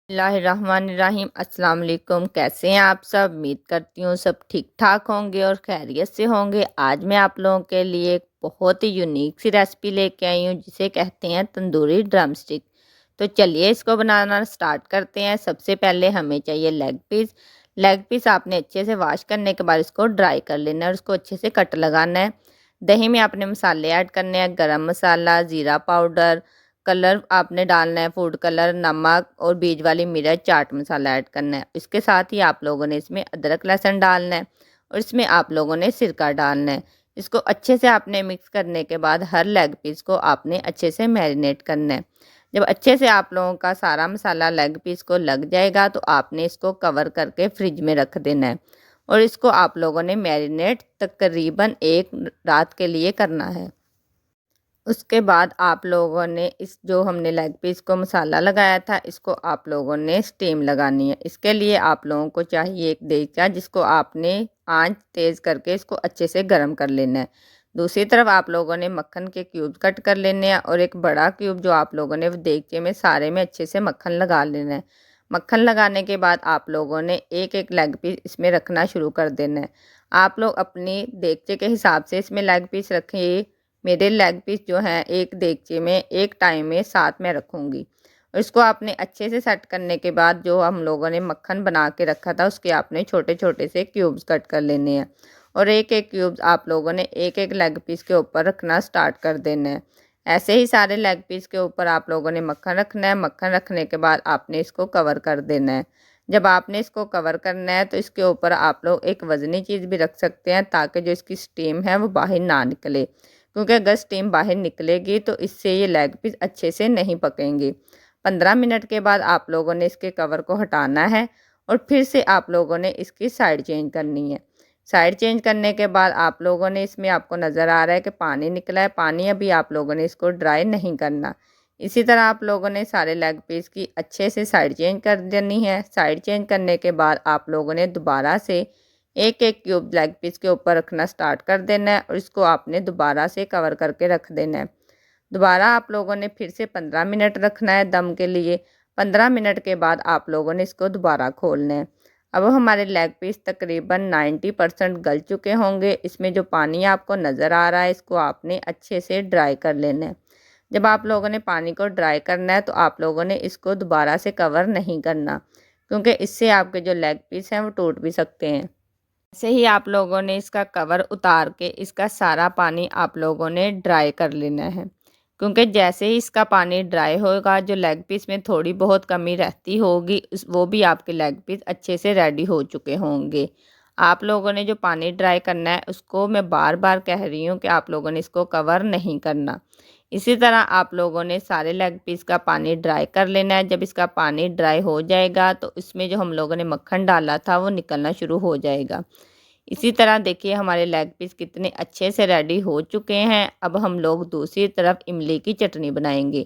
बिस्मिल्लाहिर्रहमानिर्रहीम। अस्सलाम वालेकुम। कैसे हैं आप सब? उम्मीद करती हूँ सब ठीक ठाक होंगे और खैरियत से होंगे। आज मैं आप लोगों के लिए एक बहुत ही यूनिक सी रेसिपी लेके आई हूँ जिसे कहते हैं तंदूरी ड्रम स्टिक। तो चलिए इसको बनाना स्टार्ट करते हैं। सबसे पहले हमें चाहिए लेग पीस। लेग पीस आपने अच्छे से वॉश करने के बाद इसको ड्राई कर लेना है और उसको अच्छे से कट लगाना है। दही में आपने मसाले ऐड करने हैं, गरम मसाला, ज़ीरा पाउडर, कलर आपने डालना है फूड कलर, नमक और बीज वाली मिर्च, चाट मसाला ऐड करना है। इसके साथ ही आप लोगों ने इसमें अदरक लहसुन डालना है और इसमें आप लोगों ने सिरका डालना है। इसको अच्छे से आपने मिक्स करने के बाद हर लेग पीस को आपने अच्छे से मैरिनेट करना है। जब अच्छे से आप लोगों का सारा मसाला लेग पीस को लग जाएगा तो आपने इसको कवर करके फ्रिज में रख देना है और इसको आप लोगों ने मैरिनेट तकरीबन एक रात के लिए करना है। उसके बाद आप लोगों ने इस जो हमने लेग पीस को मसाला लगाया था इसको आप लोगों ने स्टीम लगानी है। इसके लिए आप लोगों को चाहिए एक देगचा जिसको आपने आंच तेज़ करके इसको अच्छे से गर्म कर लेना है। दूसरी तरफ आप लोगों ने मक्खन के क्यूब कट कर लेने हैं और एक बड़ा क्यूब जो आप लोगों ने देगचे में सारे में अच्छे से मक्खन लगा लेना है। मक्खन लगाने के बाद आप लोगों ने एक एक लेग पीस इसमें रखना शुरू कर देना है। आप लोग अपनी देगचे के हिसाब से इसमें लेग पीस रखिए। मेरे लेग पीस जो हैं एक देगचे में एक टाइम में 7 में रखूँगी और इसको आपने अच्छे से सेट करने के बाद जो हम लोगों ने मक्खन बना के रखा था उसके आपने छोटे छोटे से क्यूब्स कट कर लेने हैं और एक एक क्यूब्स आप लोगों ने एक एक लेग पीस के ऊपर रखना स्टार्ट कर देना है। ऐसे ही सारे लेग पीस के ऊपर आप लोगों ने मक्खन रखना है। मक्खन रखने के बाद आपने इसको कवर कर देना है। जब आपने इसको कवर करना है तो इसके ऊपर आप लोग एक वज़नी चीज़ भी रख सकते हैं ताकि जो इसकी स्टीम है वो बाहर ना निकले, क्योंकि अगर स्टीम बाहर निकलेगी तो इससे ये लेग पीस अच्छे से नहीं पकेंगे। 15 मिनट के बाद आप लोगों ने इसके कवर को हटाना है और फिर से आप लोगों ने इसकी साइड चेंज करनी है। साइड चेंज करने के बाद आप लोगों ने इसमें आपको नज़र आ रहा है कि पानी निकला है। पानी अभी आप लोगों ने इसको ड्राई नहीं करना। इसी तरह आप लोगों ने सारे लेग पीस की अच्छे से साइड चेंज कर देनी है। साइड चेंज करने के बाद आप लोगों ने दोबारा से एक एक क्यूब लेग पीस के ऊपर रखना स्टार्ट कर देना है और इसको आपने दोबारा से कवर करके रख देना है। दोबारा आप लोगों ने फिर से 15 मिनट रखना है दम के लिए। 15 मिनट के बाद आप लोगों ने इसको दोबारा खोलना है। अब हमारे लेग पीस तकरीबन 90% गल चुके होंगे। इसमें जो पानी आपको नज़र आ रहा है इसको आपने अच्छे से ड्राई कर लेना है। जब आप लोगों ने पानी को ड्राई करना है तो आप लोगों ने इसको दोबारा से कवर नहीं करना, क्योंकि इससे आपके जो लेग पीस हैं वो टूट भी सकते हैं। ऐसे ही आप लोगों ने इसका कवर उतार के इसका सारा पानी आप लोगों ने ड्राई कर लेना है, क्योंकि जैसे ही इसका पानी ड्राई होगा जो लेग पीस में थोड़ी बहुत कमी रहती होगी वो भी आपके लेग पीस अच्छे से रेडी हो चुके होंगे। आप लोगों ने जो पानी ड्राई करना है उसको मैं बार बार कह रही हूँ कि आप लोगों ने इसको कवर नहीं करना। इसी तरह आप लोगों ने सारे लेग पीस का पानी ड्राई कर लेना है। जब इसका पानी ड्राई हो जाएगा तो इसमें जो हम लोगों ने मक्खन डाला था वो निकलना शुरू हो जाएगा। इसी तरह देखिए हमारे लेग पीस कितने अच्छे से रेडी हो चुके हैं। अब हम लोग दूसरी तरफ इमली की चटनी बनाएंगे।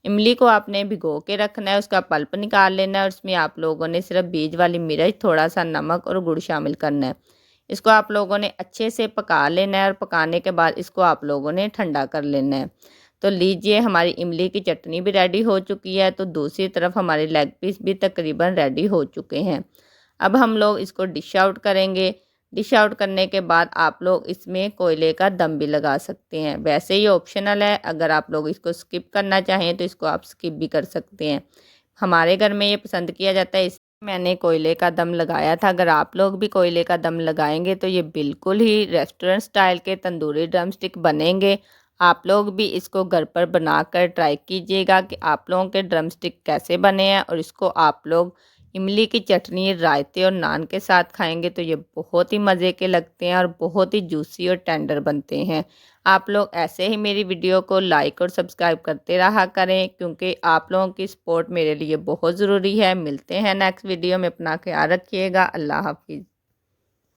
इमली को आपने भिगो के रखना है, उसका पल्प निकाल लेना है और उसमें आप लोगों ने सिर्फ बीज वाली मिर्च, थोड़ा सा नमक और गुड़ शामिल करना है। इसको आप लोगों ने अच्छे से पका लेना है और पकाने के बाद इसको आप लोगों ने ठंडा कर लेना है। तो लीजिए हमारी इमली की चटनी भी रेडी हो चुकी है। तो दूसरी तरफ हमारे लेग पीस भी तकरीबन रेडी हो चुके हैं। अब हम लोग इसको डिश आउट करेंगे। डिश आउट करने के बाद आप लोग इसमें कोयले का दम भी लगा सकते हैं। वैसे ये ऑप्शनल है, अगर आप लोग इसको स्किप करना चाहें तो इसको आप स्किप भी कर सकते हैं। हमारे घर में ये पसंद किया जाता है इसलिए मैंने कोयले का दम लगाया था। अगर आप लोग भी कोयले का दम लगाएंगे तो ये बिल्कुल ही रेस्टोरेंट स्टाइल के तंदूरी ड्रम स्टिक बनेंगे। आप लोग भी इसको घर पर बनाकर ट्राई कीजिएगा कि आप लोगों के ड्रम स्टिक कैसे बने हैं और इसको आप लोग इमली की चटनी, रायते और नान के साथ खाएंगे तो ये बहुत ही मज़े के लगते हैं और बहुत ही जूसी और टेंडर बनते हैं। आप लोग ऐसे ही मेरी वीडियो को लाइक और सब्सक्राइब करते रहा करें, क्योंकि आप लोगों की सपोर्ट मेरे लिए बहुत ज़रूरी है। मिलते हैं नेक्स्ट वीडियो में, अपना ख्याल रखिएगा। अल्लाह हाफिज़।